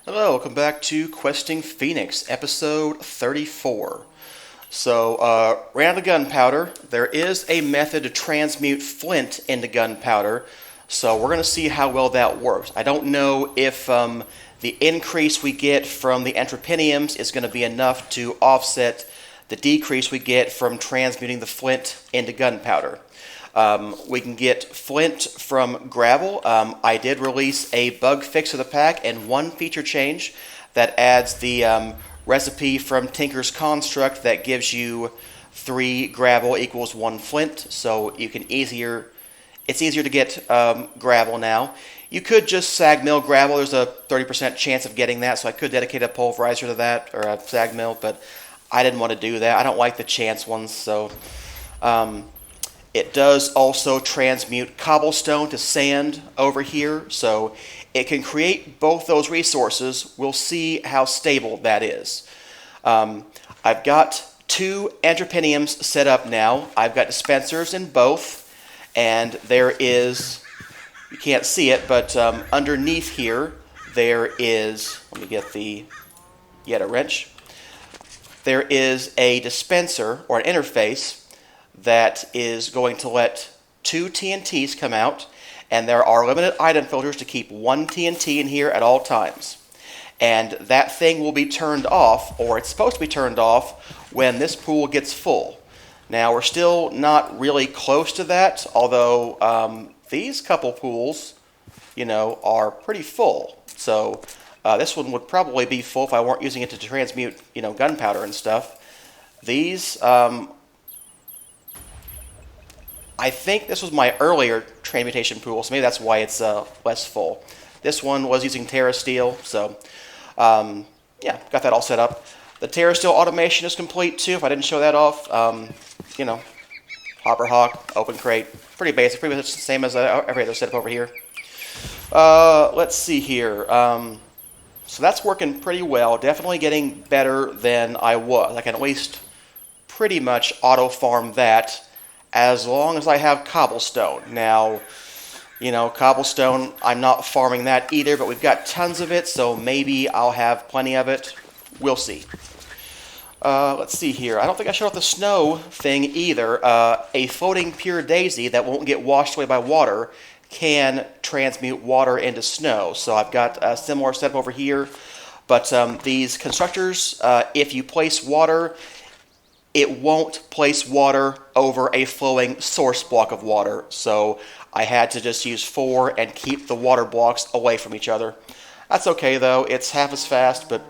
Hello, welcome back to Questing Phoenix, episode 34. So, ran out of gunpowder. There is a method to transmute flint into gunpowder, so we're going to see how well that works. I don't know if the increase we get from the entropiniums is going to be enough to offset the decrease we get from transmuting the flint into gunpowder. We can get flint from gravel. I did release a bug fix of the pack and one feature change that adds the recipe from Tinker's Construct that gives you 3 gravel equals 1 flint, so you can it's easier to get gravel now. You could just sag mill gravel. There's a 30% chance of getting that, so I could dedicate a pulverizer to that, or a sag mill, but I didn't want to do that. I don't like the chance ones, so... It does also transmute cobblestone to sand over here, so it can create both those resources. We'll see how stable that is. I've got 2 entropiniums set up now. I've got dispensers in both, and there is, you can't see it, but underneath here there is, let me get the Yeta wrench. There is a dispenser or an interface that is going to let 2 TNTs come out, and there are limited item filters to keep 1 TNT in here at all times. And that thing will be turned off, or it's supposed to be turned off, when this pool gets full. Now, we're still not really close to that, although these couple pools, are pretty full. So this one would probably be full if I weren't using it to transmute, gunpowder and stuff. These... I think this was my earlier transmutation pool, so maybe that's why it's less full. This one was using TerraSteel, so yeah, got that all set up. The TerraSteel automation is complete too, if I didn't show that off. Hopper Hawk, Open Crate, pretty basic, pretty much the same as every other setup over here. Let's see here. So that's working pretty well, definitely getting better than I was. I can at least pretty much auto-farm that, as long as I have cobblestone. Now, cobblestone, I'm not farming that either, but we've got tons of it, so maybe I'll have plenty of it. We'll see. Let's see here. I don't think I showed off the snow thing either. A floating pure daisy that won't get washed away by water can transmute water into snow. So I've got a similar setup over here. But these constructors, if you place water... it won't place water over a flowing source block of water, so I had to just use 4 and keep the water blocks away from each other. That's okay though, it's half as fast, but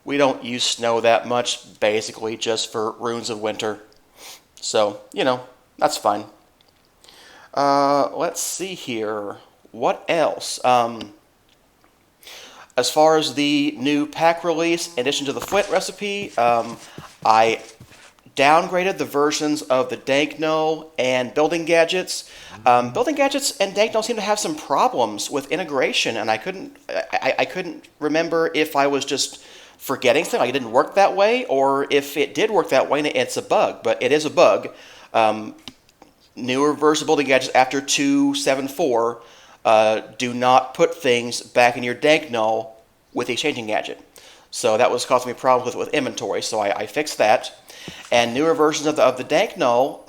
we don't use snow that much, basically just for runes of winter. So, that's fine. Let's see here. What else? As far as the new pack release, in addition to the flint recipe, I downgraded the versions of the Dank Null and Building Gadgets. Building Gadgets and Dank Null seem to have some problems with integration, and I couldn't remember if I was just forgetting something, like it didn't work that way, or if it did work that way and it's a bug. But it is a bug. Newer versions of Building Gadgets after 2.7.4 do not put things back in your Dank Null with a changing gadget. So that was causing me problems with inventory, so I fixed that. And newer versions of the Dank Null,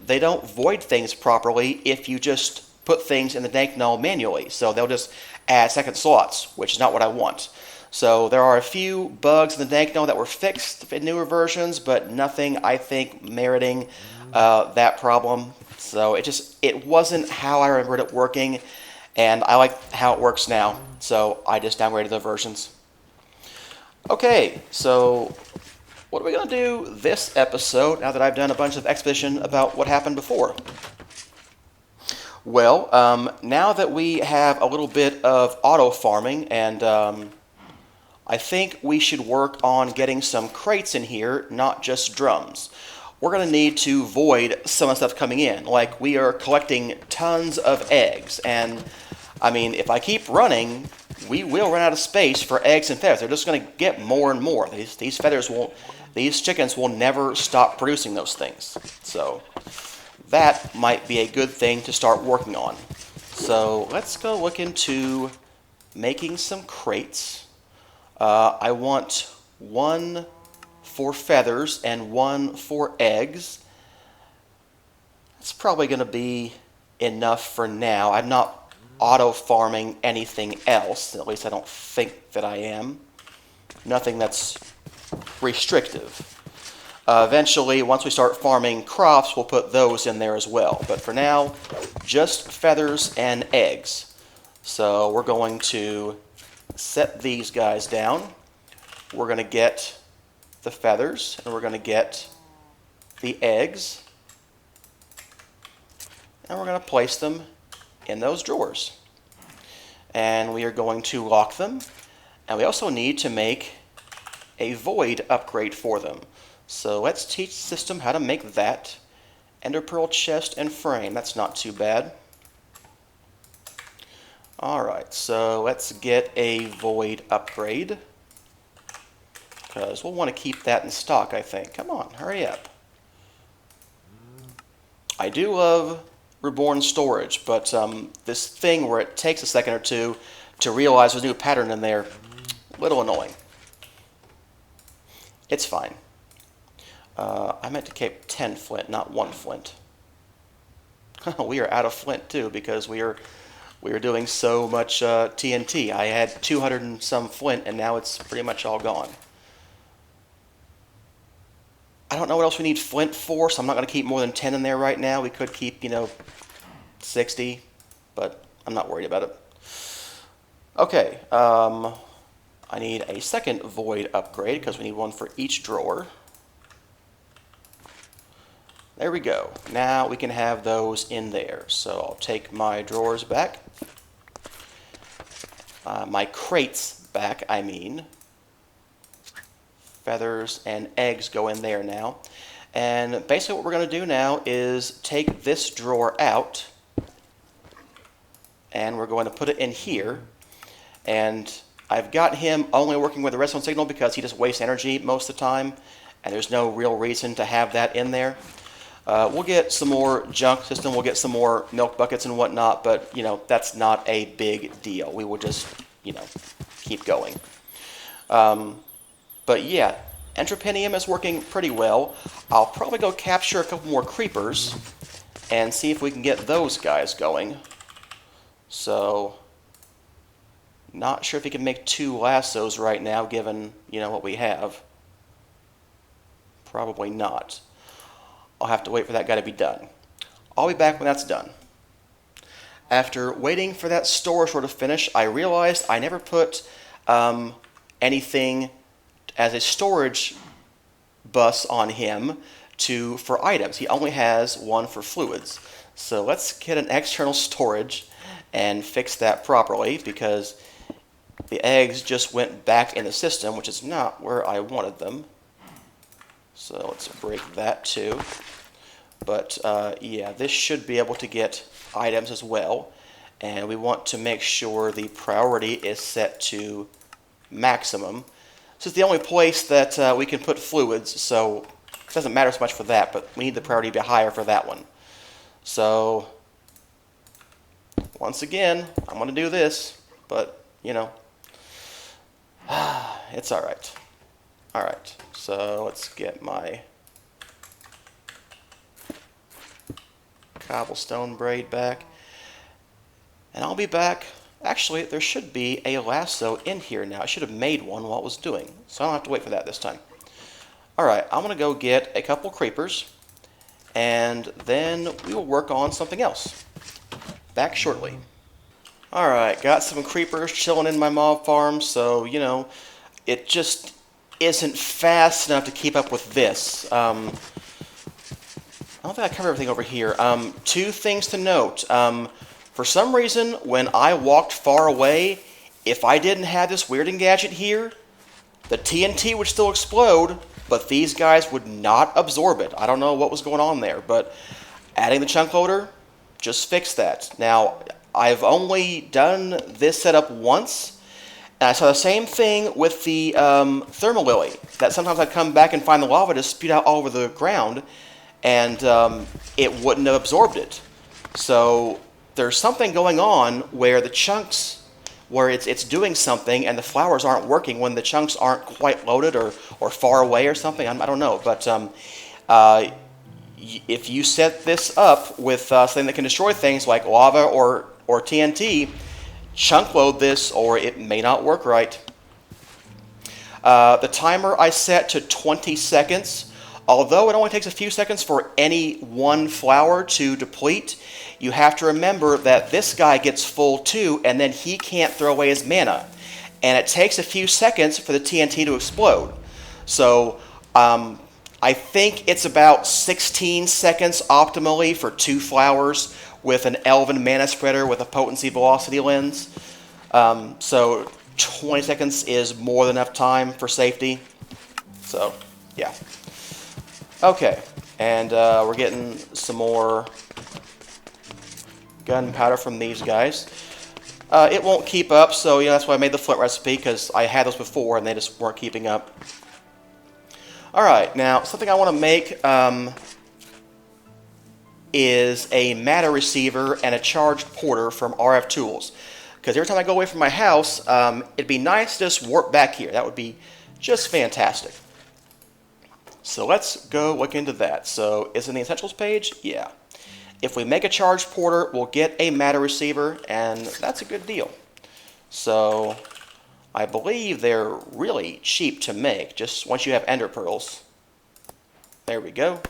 they don't void things properly if you just put things in the Dank Null manually. So they'll just add second slots, which is not what I want. So there are a few bugs in the Dank Null that were fixed in newer versions, but nothing, I think, meriting that problem. So it wasn't how I remembered it working, and I like how it works now. So I just downgraded the versions. Okay, so what are we going to do this episode now that I've done a bunch of exposition about what happened before? Well, now that we have a little bit of auto-farming, and I think we should work on getting some crates in here, not just drums. We're going to need to void some of the stuff coming in. Like, we are collecting tons of eggs, and, if I keep running, we will run out of space for eggs and feathers. They're just going to get more and more. These chickens will never stop producing those things. So that might be a good thing to start working on. So let's go look into making some crates. I want 1 for feathers and 1 for eggs. That's probably going to be enough for now. I'm not auto-farming anything else. At least I don't think that I am. Nothing that's restrictive. Eventually, once we start farming crops, we'll put those in there as well. But for now, just feathers and eggs. So we're going to set these guys down. We're going to get the feathers, and we're going to get the eggs. And we're going to place them in those drawers. And we are going to lock them. And we also need to make a void upgrade for them. So let's teach the system how to make that. Ender pearl chest and frame. That's not too bad. Alright, so let's get a void upgrade. Because we'll want to keep that in stock, I think. Come on, hurry up. I do love reborn storage, but this thing where it takes a second or two to realize there's a new pattern in there, a little annoying. It's fine. I meant to keep 10 flint, not 1 flint. We are out of flint too because we are doing so much TNT. I had 200 and some flint, and now it's pretty much all gone. I don't know what else we need flint for, so I'm not going to keep more than 10 in there right now. We could keep, 60, but I'm not worried about it. Okay, I need a second void upgrade because we need one for each drawer. There we go. Now we can have those in there. So I'll take my drawers back. My crates back, I mean. Feathers and eggs go in there now. And basically what we're going to do now is take this drawer out. And we're going to put it in here. And I've got him only working with the redstone signal because he just wastes energy most of the time. And there's no real reason to have that in there. We'll get some more junk system, we'll get some more milk buckets and whatnot, but, that's not a big deal. We will just, keep going. But yeah, Entropinium is working pretty well. I'll probably go capture a couple more creepers and see if we can get those guys going. So, not sure if we can make 2 lassos right now, given, what we have. Probably not. I'll have to wait for that guy to be done. I'll be back when that's done. After waiting for that storage door to finish, I realized I never put anything as a storage bus on him for items. He only has one for fluids. So let's get an external storage and fix that properly because the eggs just went back in the system, which is not where I wanted them. So let's break that too. But yeah, this should be able to get items as well. And we want to make sure the priority is set to maximum. This is the only place that we can put fluids, so it doesn't matter so much for that, but we need the priority to be higher for that one. So, once again, I'm going to do this, but, it's alright. Alright, so let's get my cobblestone braid back. And I'll be back. Actually, there should be a lasso in here now. I should have made one while it was doing, so I don't have to wait for that this time. Alright, I'm going to go get a couple creepers, and then we will work on something else. Back shortly. Alright, got some creepers chilling in my mob farm, so, it just isn't fast enough to keep up with this. I don't think I covered everything over here. 2 things to note. For some reason, when I walked far away, if I didn't have this weirding gadget here, the TNT would still explode, but these guys would not absorb it. I don't know what was going on there, but adding the chunk loader just fixed that. Now, I've only done this setup once, and I saw the same thing with the thermal lily, that sometimes I'd come back and find the lava just spewed out all over the ground, and it wouldn't have absorbed it. So there's something going on where the chunks where it's doing something and the flowers aren't working when the chunks aren't quite loaded or far away or something. I don't know, but if you set this up with something that can destroy things like lava or TNT, chunk load this or it may not work right. The timer I set to 20 seconds. Although it only takes a few seconds for any one flower to deplete, you have to remember that this guy gets full too, and then he can't throw away his mana. And it takes a few seconds for the TNT to explode. So I think it's about 16 seconds optimally for 2 flowers with an Elven mana spreader with a potency velocity lens. So 20 seconds is more than enough time for safety. So, yeah. Okay, and we're getting some more gunpowder from these guys. It won't keep up, so that's why I made the flint recipe, because I had those before and they just weren't keeping up. Alright, now something I want to make is a matter receiver and a charged porter from RF Tools. Because every time I go away from my house, it'd be nice to just warp back here. That would be just fantastic. So let's go look into that. So it's in the Essentials page? Yeah. If we make a charged porter, we'll get a matter receiver, and that's a good deal. So I believe they're really cheap to make, just once you have ender pearls. There we go.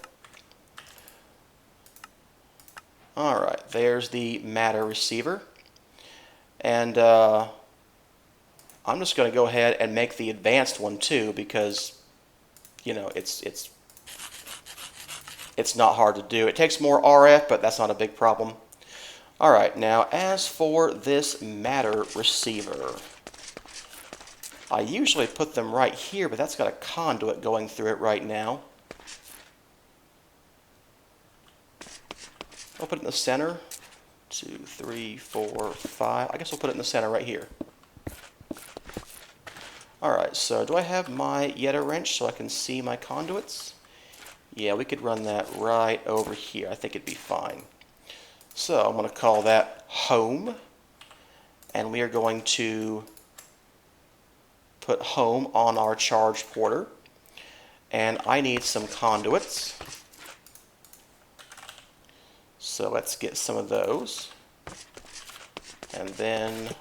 Alright, there's the matter receiver. And I'm just going to go ahead and make the advanced one too, because it's not hard to do. It takes more RF, but that's not a big problem. Alright, now as for this matter receiver, I usually put them right here, but that's got a conduit going through it right now. I'll put it in the center. 2, 3, 4, 5. I guess we'll put it in the center right here. Alright, so do I have my Yeta wrench so I can see my conduits? Yeah, we could run that right over here. I think it'd be fine. So I'm going to call that home. And we are going to put home on our charged porter. And I need some conduits. So let's get some of those. And then,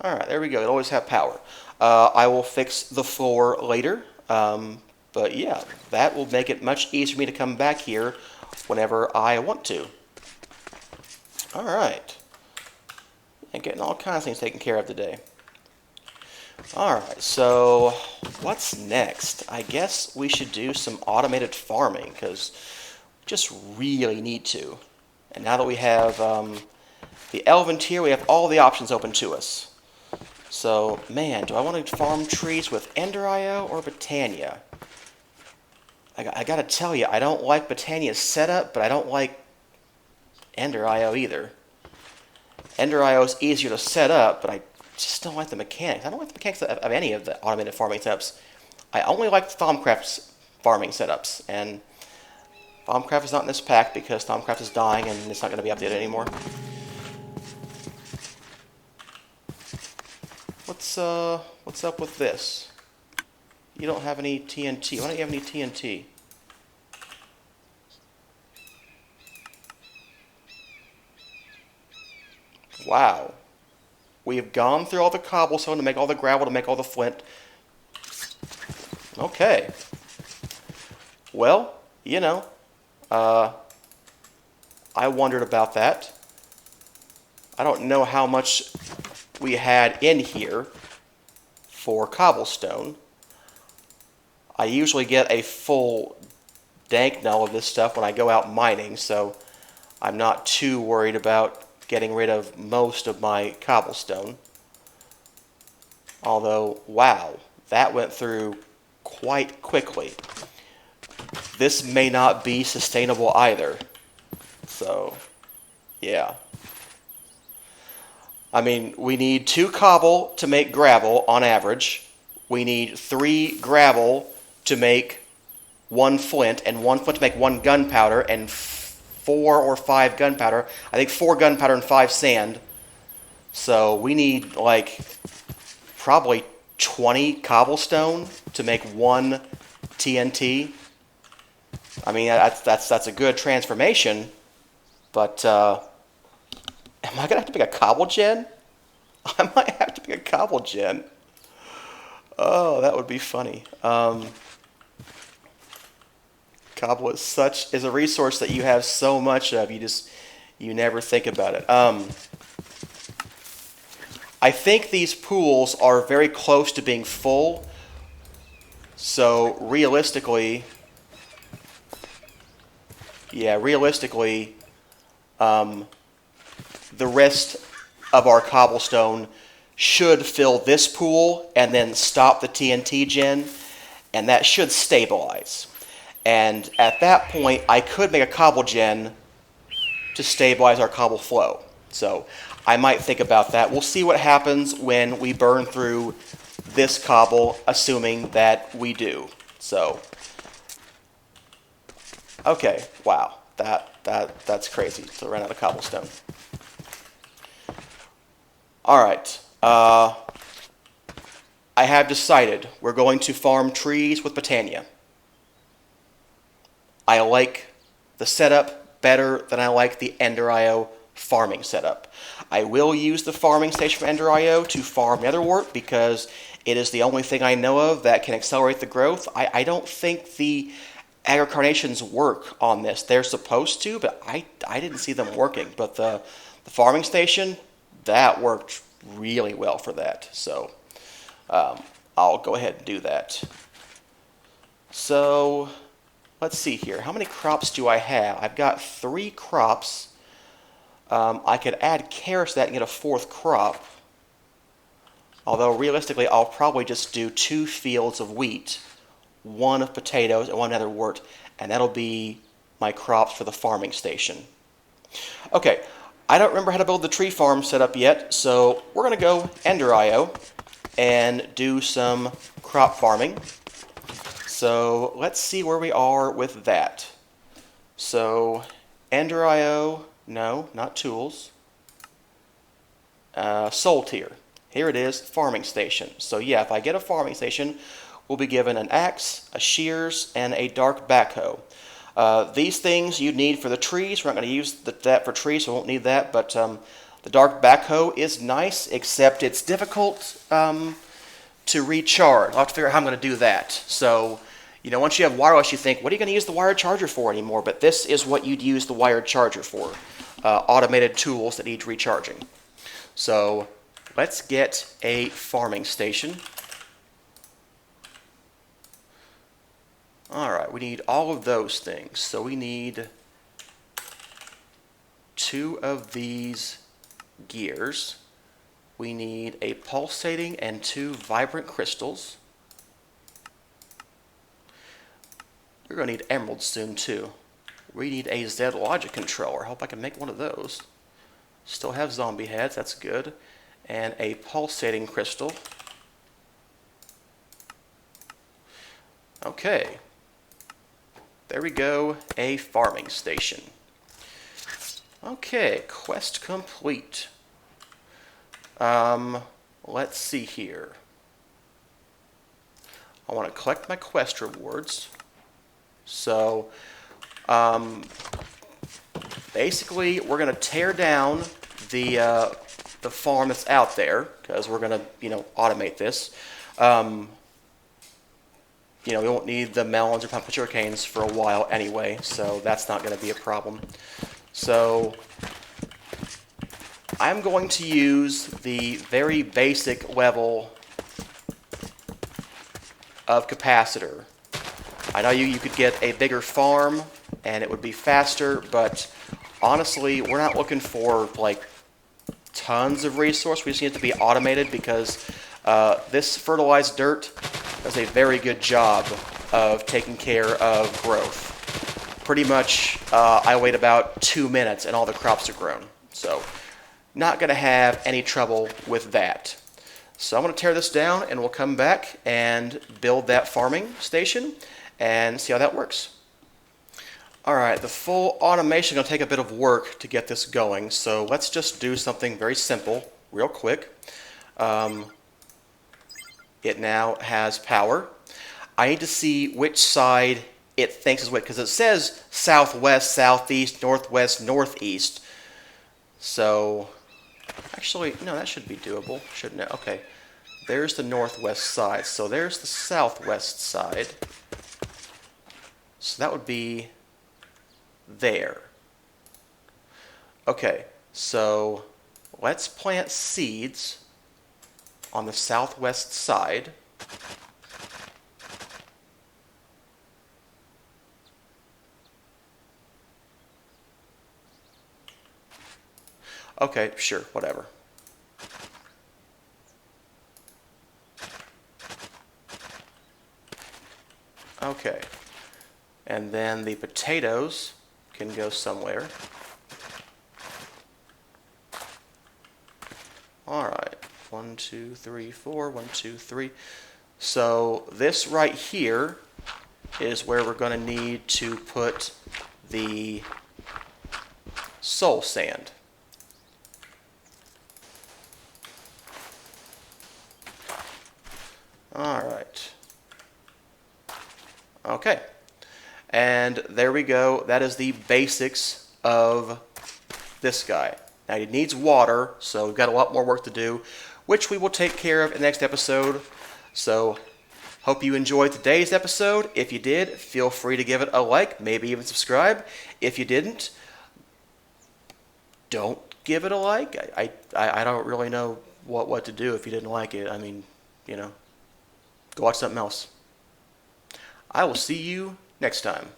alright, there we go. It'll always have power. I will fix the floor later. But yeah, that will make it much easier for me to come back here whenever I want to. Alright. And getting all kinds of things taken care of today. Alright, so what's next? I guess we should do some automated farming, because we just really need to. And now that we have the Elven tier, we have all the options open to us. So, man, do I want to farm trees with Ender IO or Botania? I gotta tell you, I don't like Botania's setup, but I don't like Ender IO either. Ender IO is easier to set up, but I just don't like the mechanics. I don't like the mechanics of any of the automated farming setups. I only like FoamFix's farming setups, and FoamFix is not in this pack because FoamFix is dying and it's not going to be updated anymore. What's up with this? You don't have any TNT. Why don't you have any TNT? Wow. We have gone through all the cobblestone to make all the gravel, to make all the flint. Okay. Well, I wondered about that. I don't know how much we had in here for cobblestone. I usually get a full Dank Null of this stuff when I go out mining, so I'm not too worried about getting rid of most of my cobblestone. Although, wow, that went through quite quickly. This may not be sustainable either. So, yeah. I mean, we need 2 cobble to make gravel on average. We need 3 gravel to make 1 flint, and 1 flint to make 1 gunpowder, and 4 or 5 gunpowder. I think 4 gunpowder and 5 sand So we need like probably 20 cobblestone to make 1 TNT. I mean, that's a good transformation, but am I gonna have to make a cobble gen? I might have to make a cobble gen. Oh, that would be funny. Cobble is a resource that you have so much of. You never think about it. I think these pools are very close to being full. So realistically, the rest of our cobblestone should fill this pool and then stop the TNT gen, and that should stabilize. And at that point, I could make a cobble gen to stabilize our cobble flow. So I might think about that. We'll see what happens when we burn through this cobble, assuming that we do. So, okay, wow, that's crazy. So ran out of cobblestone. All right, I have decided we're going to farm trees with Botania. I like the setup better than I like the Ender.io farming setup. I will use the farming station from Ender.io to farm netherwort because it is the only thing I know of that can accelerate the growth. I don't think the aggregations work on this. They're supposed to, but I didn't see them working. But the farming station, that worked really well for that. So I'll go ahead and do that. So let's see here. How many crops do I have? I've got 3 crops. I could add carrots to that and get a 4th crop. Although realistically, I'll probably just do 2 fields of wheat, 1 of potatoes, and 1 netherwort, and that'll be my crops for the farming station. Okay, I don't remember how to build the tree farm setup yet, so we're going to go Ender.io and do some crop farming. So let's see where we are with that. So Ender.io, no, not tools. Soul tier. Here it is, farming station. So yeah, if I get a farming station, we'll be given an axe, a shears, and a dark backhoe. These things you need for the trees. We're not going to use that for trees, so we won't need that. But the dark backhoe is nice, except it's difficult to recharge. I'll have to figure out how I'm going to do that. So, you know, once you have wireless, you think, what are you going to use the wired charger for anymore? But this is what you'd use the wired charger for. Automated tools that need recharging. So let's get a farming station. All right, we need all of those things. So we need 2 of these gears. We need a pulsating and 2 vibrant crystals. We're going to need emeralds soon too. We need a Z logic controller. I hope I can make one of those. Still have zombie heads, that's good. And a pulsating crystal. Okay. There we go, a farming station. Okay, quest complete. Let's see here. I want to collect my quest rewards. So, basically, we're going to tear down the farm that's out there because we're going to, automate this. We won't need the melons or pumpkin sugar canes for a while anyway, so that's not going to be a problem. So I'm going to use the very basic level of capacitor. I know you could get a bigger farm and it would be faster, but honestly, we're not looking for like tons of resource. We just need it to be automated because this fertilized dirt does a very good job of taking care of growth. Pretty much, I wait about 2 minutes and all the crops are grown. So, not going to have any trouble with that. So I'm going to tear this down and we'll come back and build that farming station and see how that works. Alright, the full automation is going to take a bit of work to get this going, so let's just do something very simple real quick. It now has power. I need to see which side it thinks is which, because it says southwest, southeast, northwest, northeast. So, actually, no, that should be doable, shouldn't it? Okay, there's the northwest side. So there's the southwest side. So that would be there. Okay, so let's plant seeds on the southwest side. Okay, sure, whatever. Okay, and then the potatoes can go somewhere. All right, 1, 2, 3, 4, 1, 2, 3. So this right here is where we're going to need to put the soul sand. All right. Okay. And there we go. That is the basics of this guy. Now he needs water, so we've got a lot more work to do, which we will take care of in the next episode. So hope you enjoyed today's episode. If you did, feel free to give it a like, maybe even subscribe. If you didn't, don't give it a like. I don't really know what to do if you didn't like it. I mean, you know, go watch something else. I will see you next time.